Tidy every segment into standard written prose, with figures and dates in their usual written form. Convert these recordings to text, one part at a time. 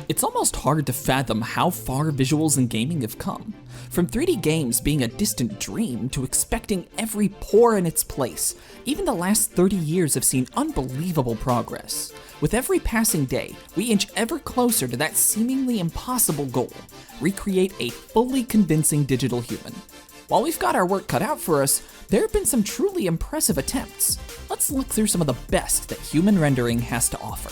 It's almost hard to fathom how far visuals in gaming have come. From 3D games being a distant dream to expecting every pore in its place, even the last 30 years have seen unbelievable progress. With every passing day, we inch ever closer to that seemingly impossible goal: recreate a fully convincing digital human. While we've got our work cut out for us, there have been some truly impressive attempts. Let's look through some of the best that human rendering has to offer.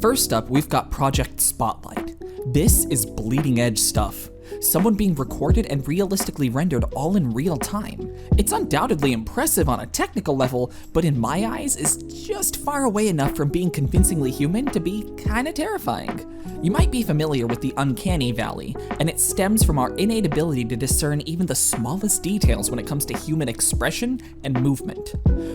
First up, we've got Project Spotlight. This is bleeding edge stuff. Someone being recorded and realistically rendered all in real time. It's undoubtedly impressive on a technical level, but in my eyes is just far away enough from being convincingly human to be kinda terrifying. You might be familiar with the uncanny valley, and it stems from our innate ability to discern even the smallest details when it comes to human expression and movement.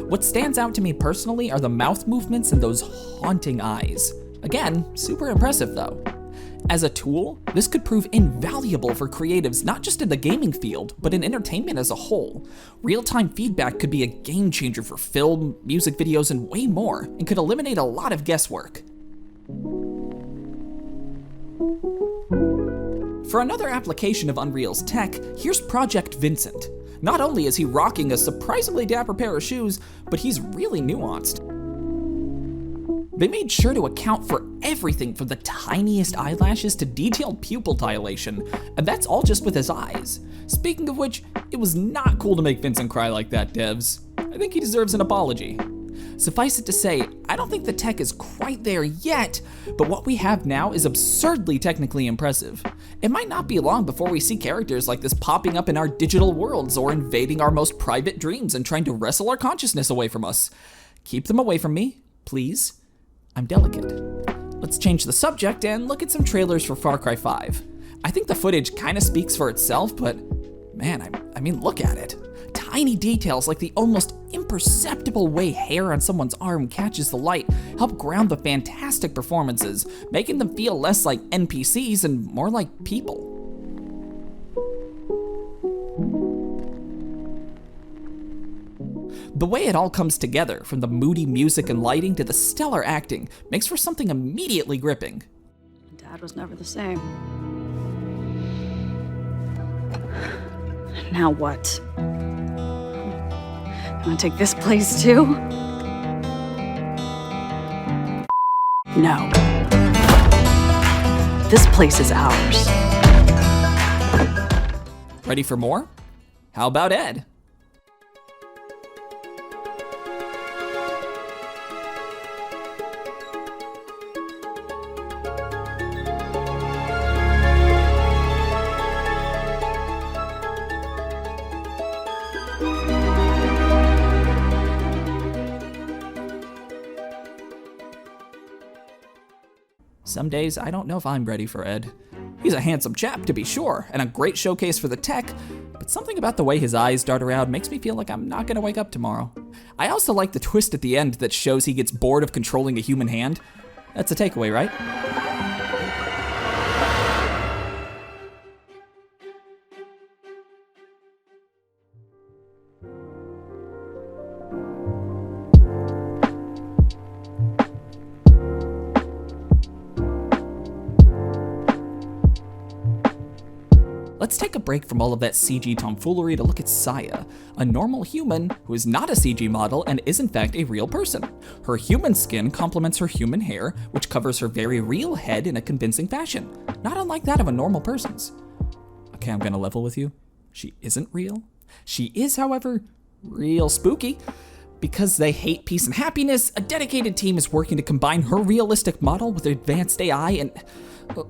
What stands out to me personally are the mouth movements and those haunting eyes. Again, super impressive though. As a tool, this could prove invaluable for creatives not just in the gaming field, but in entertainment as a whole. Real-time feedback could be a game changer for film, music videos, and way more, and could eliminate a lot of guesswork. For another application of Unreal's tech, here's Project Vincent. Not only is he rocking a surprisingly dapper pair of shoes, but he's really nuanced. They made sure to account for everything from the tiniest eyelashes to detailed pupil dilation, and that's all just with his eyes. Speaking of which, it was not cool to make Vincent cry like that, devs. I think he deserves an apology. Suffice it to say, I don't think the tech is quite there yet, but what we have now is absurdly technically impressive. It might not be long before we see characters like this popping up in our digital worlds or invading our most private dreams and trying to wrestle our consciousness away from us. Keep them away from me, please. I'm delicate. Let's change the subject and look at some trailers for Far Cry 5. I think the footage kinda speaks for itself, but man, I mean, look at it. Tiny details like the almost imperceptible way hair on someone's arm catches the light help ground the fantastic performances, making them feel less like NPCs and more like people. The way it all comes together, from the moody music and lighting to the stellar acting, makes for something immediately gripping. Dad was never the same. Now what? Wanna take this place too? No. This place is ours. Ready for more? How about Ed? Some days, I don't know if I'm ready for Ed. He's a handsome chap, to be sure, and a great showcase for the tech, but something about the way his eyes dart around makes me feel like I'm not gonna wake up tomorrow. I also like the twist at the end that shows he gets bored of controlling a human hand. That's a takeaway, right? Let's take a break from all of that CG tomfoolery to look at Saya, a normal human who is not a CG model and is in fact a real person. Her human skin complements her human hair, which covers her very real head in a convincing fashion, not unlike that of a normal person's. Okay, I'm gonna level with you. She isn't real. She is, however, real spooky. Because they hate peace and happiness, a dedicated team is working to combine her realistic model with advanced AI and...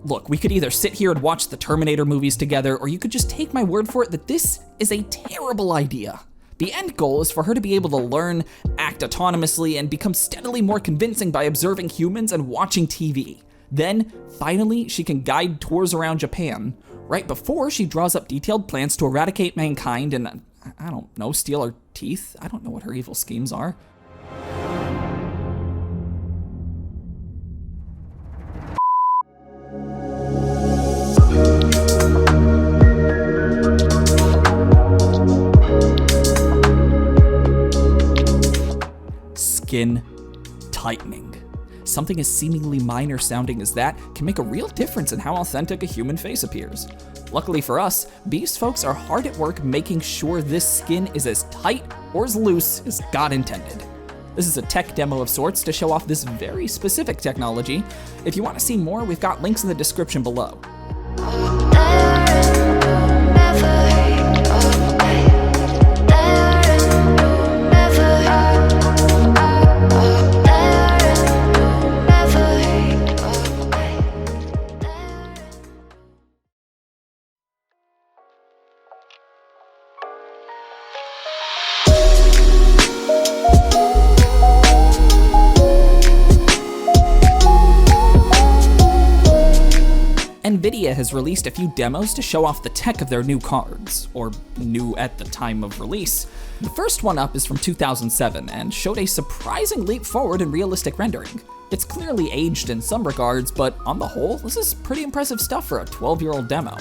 Look, we could either sit here and watch the Terminator movies together, or you could just take my word for it that this is a terrible idea. The end goal is for her to be able to learn, act autonomously, and become steadily more convincing by observing humans and watching TV. Then, finally, she can guide tours around Japan, right before she draws up detailed plans to eradicate mankind and, I don't know, steal her teeth? I don't know what her evil schemes are. skin tightening. Something as seemingly minor sounding as that can make a real difference in how authentic a human face appears. Luckily for us, Beast folks are hard at work making sure this skin is as tight or as loose as God intended. This is a tech demo of sorts to show off this very specific technology. If you want to see more, we've got links in the description below. Nvidia has released a few demos to show off the tech of their new cards, or new at the time of release. The first one up is from 2007 and showed a surprising leap forward in realistic rendering. It's clearly aged in some regards, but on the whole, this is pretty impressive stuff for a 12-year-old demo.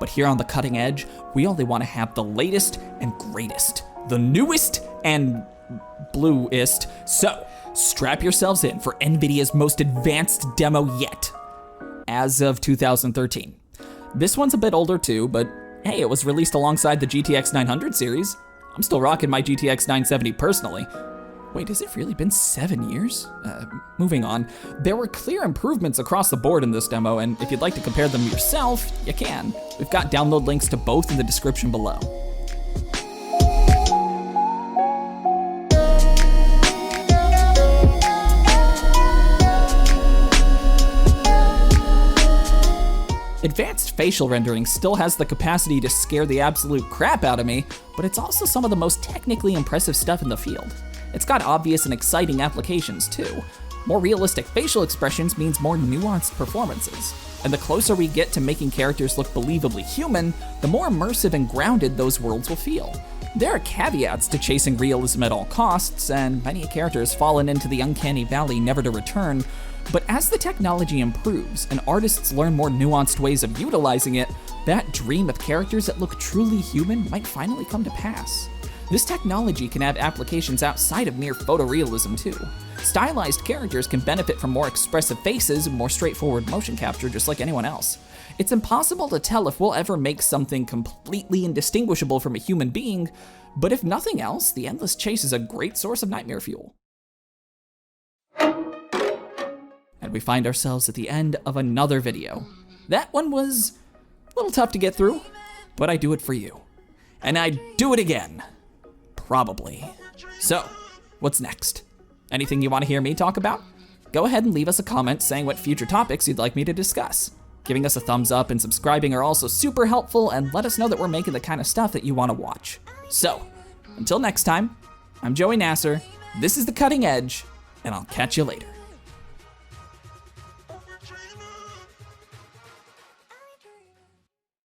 But here on the cutting edge, we only want to have the latest and greatest, the newest and bluest. So strap yourselves in for Nvidia's most advanced demo yet, as of 2013. This one's a bit older too, but hey, it was released alongside the GTX 900 series. I'm still rocking my GTX 970 personally. Wait, has it really been 7 years? Moving on. There were clear improvements across the board in this demo, and if you'd like to compare them yourself, you can. We've got download links to both in the description below. Advanced facial rendering still has the capacity to scare the absolute crap out of me, but it's also some of the most technically impressive stuff in the field. It's got obvious and exciting applications too. More realistic facial expressions means more nuanced performances. And the closer we get to making characters look believably human, the more immersive and grounded those worlds will feel. There are caveats to chasing realism at all costs, and many a character has fallen into the uncanny valley never to return. But as the technology improves and artists learn more nuanced ways of utilizing it, that dream of characters that look truly human might finally come to pass. This technology can have applications outside of mere photorealism too. Stylized characters can benefit from more expressive faces and more straightforward motion capture just like anyone else. It's impossible to tell if we'll ever make something completely indistinguishable from a human being, but if nothing else, the endless chase is a great source of nightmare fuel. And we find ourselves at the end of another video. That one was a little tough to get through, but I do it for you. And I do it again. Probably. So, what's next? Anything you want to hear me talk about? Go ahead and leave us a comment saying what future topics you'd like me to discuss. Giving us a thumbs up and subscribing are also super helpful and let us know that we're making the kind of stuff that you want to watch. So, until next time, I'm Joey Nasser, this is The Cutting Edge, and I'll catch you later.